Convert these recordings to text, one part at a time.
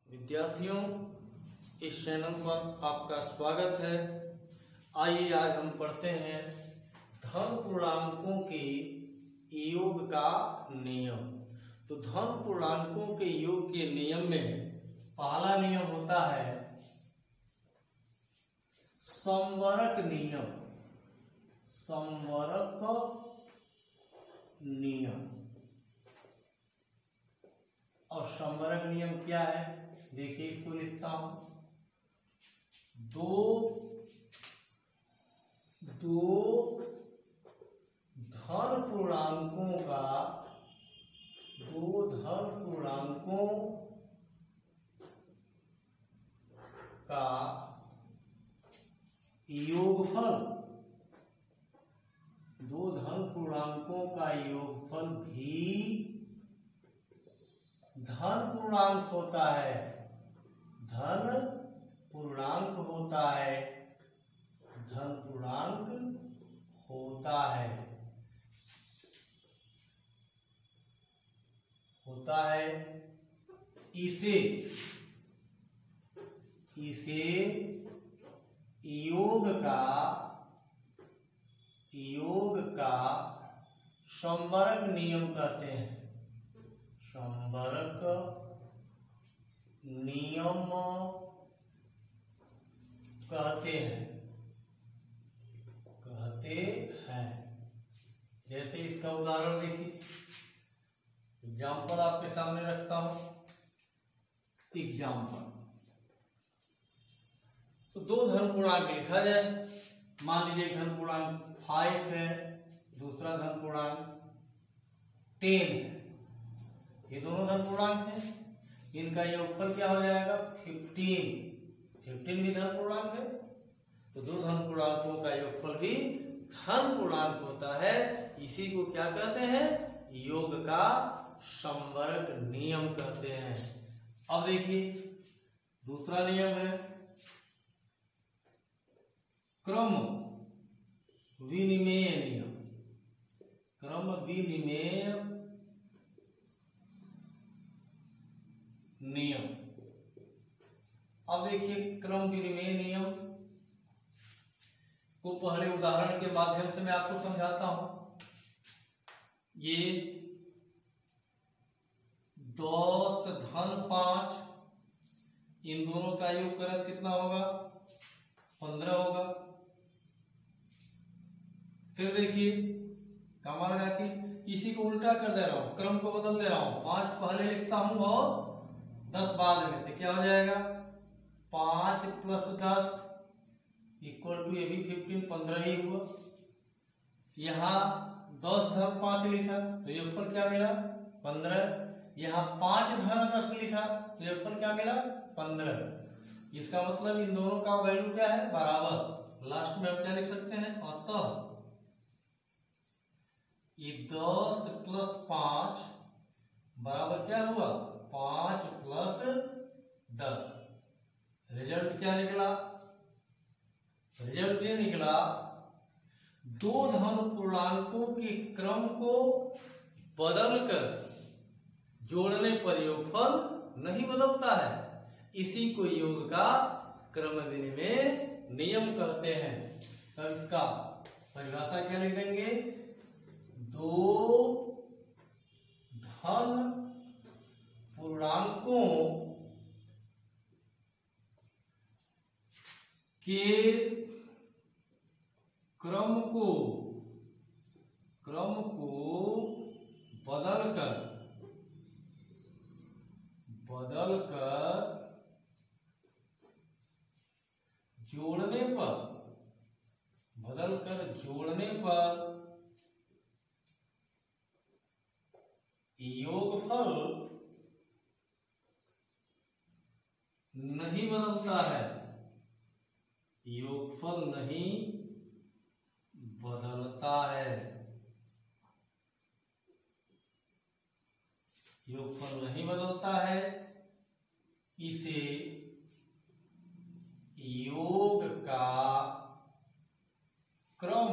विद्यार्थियों, इस चैनल पर आपका स्वागत है। आइए आज हम पढ़ते हैं धन पूर्णांकों के योग का नियम। तो धन पूर्णांकों के योग के नियम में पहला नियम होता है समवरक नियम। समवरक नियम। और समवरक नियम क्या है? देखिए, इसको लिखता हूं। दो धन पूर्णांकों का योगफल, दो धन पूर्णांकों का योगफल भी धन पूर्णांक होता है। धन पूर्णांक होता है। धन पूर्णांक होता है। इसे योग का समवरक नियम कहते हैं। समवरक नियम कहते हैं। जैसे इसका उदाहरण देखिए, एग्जाम्पल आपके सामने रखता हूं। एग्जाम्पल तो दो धन पूर्णांक लिखा जाए। मान लीजिए धन पूर्णांक 5 है, दूसरा धन पूर्णांक 10 है। ये दोनों धन पूर्णांक हैं। इनका योगफल क्या हो जाएगा? 15 भी धन पूर्णांक है। तो दो धन पूर्णांकों का योगफल भी धन पूर्णांक होता है। इसी को क्या कहते हैं? योग का समवरक नियम कहते हैं। अब देखिए, दूसरा नियम है क्रम विनिमेय नियम। क्रम विनिमेय नियम। अब देखिए, क्रम विनिमेय नियम को पहले उदाहरण के माध्यम से मैं आपको समझाता हूं। ये 10 धन 5, इन दोनों का योग करें कितना होगा? 15 होगा। फिर देखिए, कमा लगा के इसी को उल्टा कर दे रहा हूं, क्रम को बदल दे रहा हूं। 5 पहले लिखता हूं और 10 बाद में। तो क्या हो जाएगा? 5 + 10 = ये भी 15 ही हुआ। यहां 10 धन 5 लिखा तो योगफल क्या मिला? 15। यहां 5 धन 10 लिखा तो योगफल क्या मिला? 15। इसका मतलब इन दोनों का वैल्यू क्या है? बराबर। लास्ट में हम क्या लिख सकते हैं? अतः ये 10 + 5 बराबर क्या हुआ? 5 + 10। रिजल्ट क्या निकला? रिजल्ट ये निकला, दो धन पूर्णांकों के क्रम को बदलकर जोड़ने पर योगफल नहीं बदलता है। इसी को योग का क्रम विनिमेय नियम कहते हैं। तब इसका परिभाषा क्या लिख देंगे? दो धन पूर्णांकों के क्रम को बदलकर जोड़ने पर योगफल नहीं बदलता है। योगफल नहीं बदलता है। योगफल नहीं बदलता है। इसे योग का क्रम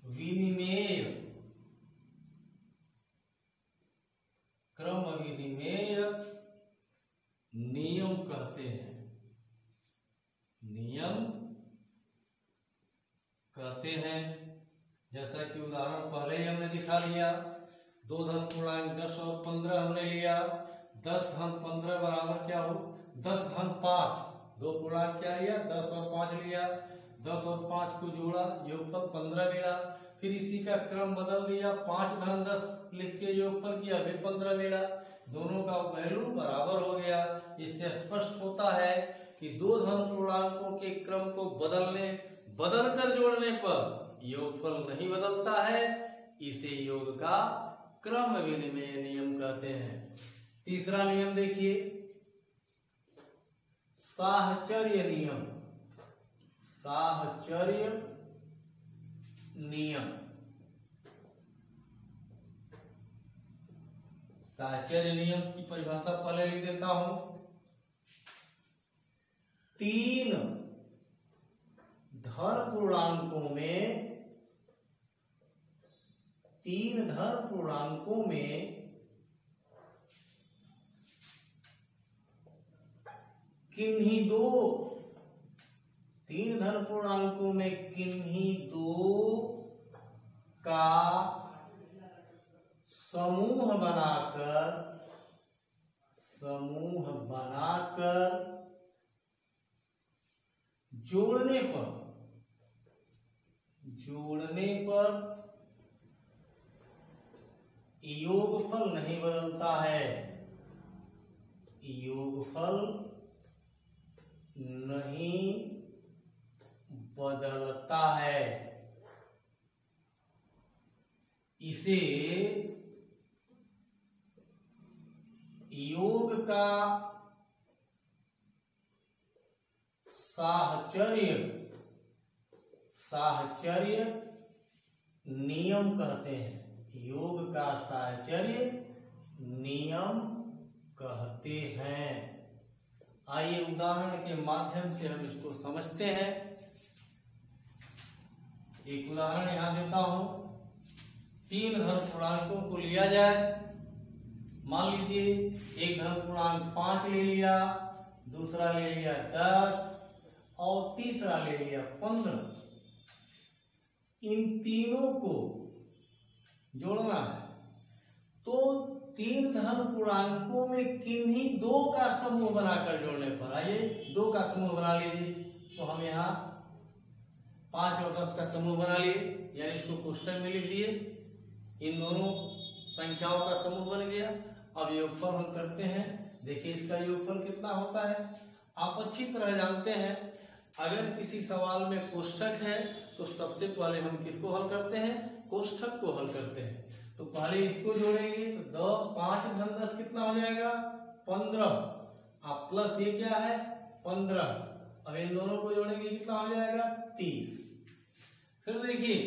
विनिमेय नियम कहते हैं। जैसा कि उदाहरण पहले ही हमने दिखा दिया, 2 धन पूर्णांक 10 और 15 हमने लिया। 10 धन 15 बराबर क्या हो, 10 धन 5। 2 पूर्णांक क्या लिया, 10 और 5 लिया। 10 और 5 को जोड़ा, योगफल 15 मिला। फिर इसी का क्रम बदल दिया, 5 धन 10 लिख के योगफल किया, फिर 15 मिला। दोनों का वैल्यू बराबर हो गया। इससे स्पष्ट होता है कि 2 धन पूर्णांकों के क्रम को बदलकर जोड़ने पर योगफल नहीं बदलता है। इसे योग का क्रम विनिमय नियम कहते हैं। तीसरा नियम देखिए, साहचर्य नियम। साहचर्य नियम, साहचर्य नियम की परिभाषा पहले लिख देता हूं। 3 धन पूर्णांकों में, 3 धन पूर्णांकों में किन्हीं 2, 3 धन पूर्णांकों में किन्हीं 2 का समूह बनाकर जोड़ने पर योगफल नहीं बदलता है। योगफल नहीं बदलता है। इसे योग का साहचर्य नियम कहते हैं। योग का साहचर्य नियम कहते हैं। आइए उदाहरण के माध्यम से हम इसको समझते हैं। एक उदाहरण यहां देता हूं। 3 धन पूर्णांकों को लिया जाए। मान लीजिए एक धन पूर्णांक 5 ले लिया, दूसरा ले लिया 10 और तीसरा ले लिया 15। इन तीनों को जोड़ना है तो 3 धन पूर्णांकों में किन्हीं 2 का समूह बनाकर जोड़ने पर, आइए 2 का समूह बना लीजिए। तो हम यहाँ 5 और 10 का समूह बना लिए, यानी इसको कोष्टक में लिख दिए। इन दोनों संख्याओं का समूह बन गया। अब योगफल हम करते हैं। देखिए इसका योगफल कितना होता है। आप अच्छी तरह जानते हैं, अगर किसी सवाल में कोष्टक है तो सबसे पहले हम किसको हल करते हैं, कोष्टक को हल करते हैं। तो पहले इसको जोड़ेंगे तो 5 धन 10 कितना हो जाएगा, 15। अब प्लस ये क्या है, 15। अब इन दोनों को जोड़ेंगे कितना हो जाएगा, 30। फिर देखिए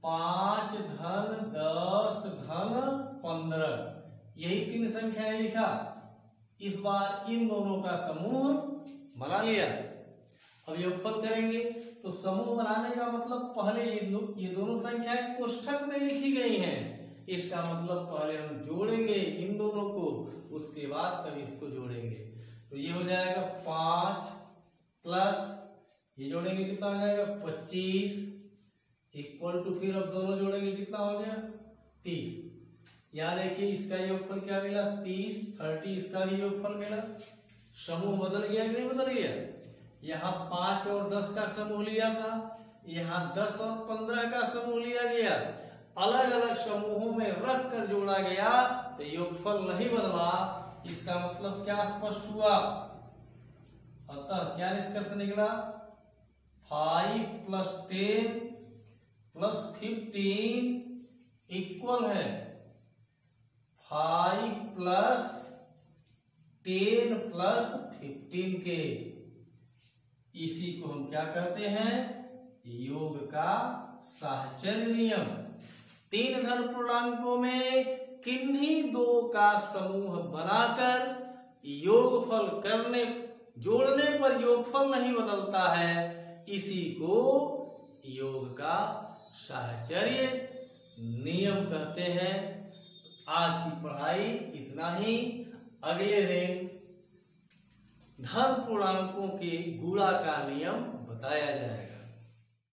5 धन 10 धन 15, यही 3 संख्याएं लिखा। इस बार इन दोनों का समूह बना लिया। अब योगफल करेंगे तो समूह बनाने का मतलब पहले ये दोनों संख्याएं कोष्ठक में लिखी गई हैं। इसका मतलब पहले हम जोड़ेंगे इन दोनों को, उसके बाद तब इसको जोड़ेंगे। तो ये हो जाएगा 5 प्लस ये जोड़ेंगे कितना हो जाएगा 25 इक्वल टू, फिर अब दोनों जोड़ेंगे कितना हो गया 30। यहाँ देखिए इसका योगफल क्या मिला 30, 30 इसका भी योगफल मिला। समूह बदल गया कि नहीं बदल गया। यहाँ 5 और 10 का समूह लिया था, यहाँ 10 और 15 का समूह लिया गया। अलग अलग समूहों में रख कर जोड़ा गया तो योगफल नहीं बदला। इसका मतलब क्या स्पष्ट हुआ, अतः क्या निष्कर्ष निकला, 5 प्लस 10 प्लस 15 इक्वल है 5 प्लस 10 प्लस 15 के। इसी को हम क्या कहते हैं, योग का साहचर्य नियम। 3 धन पूर्णांकों में किन्हीं 2 का समूह बनाकर योगफल जोड़ने पर योगफल नहीं बदलता है। इसी को योग का साहचर्य नियम कहते हैं। आज की पढ़ाई इतना ही। अगले दिन धन पूर्णांकों के गुणा का नियम बताया जाएगा।